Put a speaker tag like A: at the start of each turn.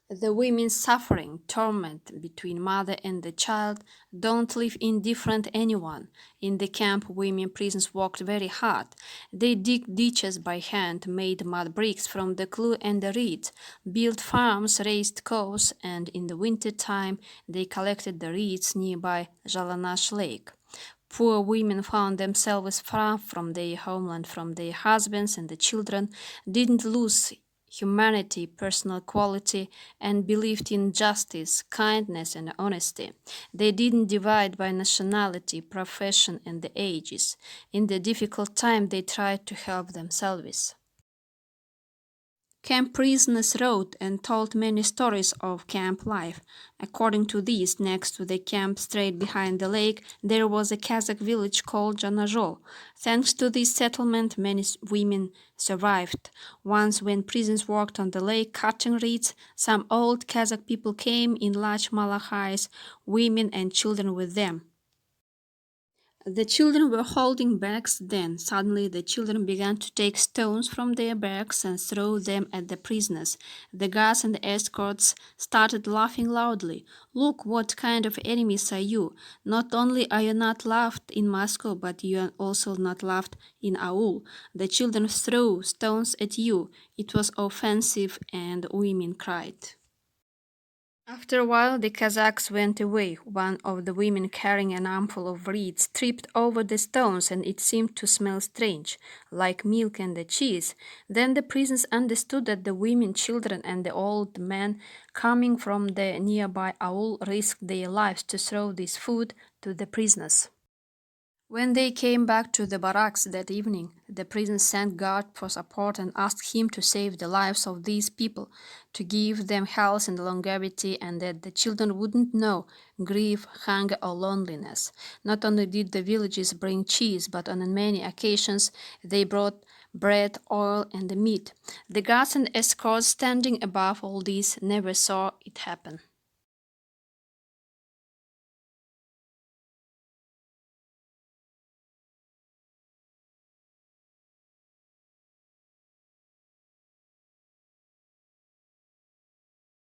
A: The women suffering torment between mother and the child don't leave indifferent anyone. In the camp, women prisoners worked very hard. They dig ditches by hand, made mud bricks from the glue and the reeds, built farms, raised cows, and in the winter time they collected the reeds nearby Zhalanash lake. Poor women found themselves far from their homeland, from their husbands and the children, didn't lose humanity, personal quality, and believed in justice, kindness, and honesty. They didn't divide by nationality, profession, and the ages. In the difficult time, they tried to help themselves. Camp prisoners wrote and told many stories of camp life. According to these, next to the camp, straight behind the lake, there was a Kazakh village called Zhanazhol. Thanks to this settlement, many women survived. Once, when prisoners walked on the lake cutting reeds, some old Kazakh people came in large malakhays, women and children with them. The children were holding bags then. Suddenly, the children began to take stones from their bags and throw them at the prisoners. The guards and the escorts started laughing loudly. Look, what kind of enemies are you? Not only are you not loved in Moscow, but you are also not loved in Aul. The children threw stones at you. It was offensive, and women cried. After a while, the Kazakhs went away. One of the women, carrying an armful of reeds, tripped over the stones, and it seemed to smell strange, like milk and the cheese. Then the prisoners understood that the women, children, and the old men coming from the nearby aul risked their lives to throw this food to the prisoners. When they came back to the barracks that evening, the prisoners sent guard for support and asked him to save the lives of these people, to give them health and longevity, and that the children wouldn't know grief, hunger, or loneliness. Not only did the villages bring cheese, but on many occasions they brought bread, oil, and the meat. The guards and escorts standing above all this never saw it happen.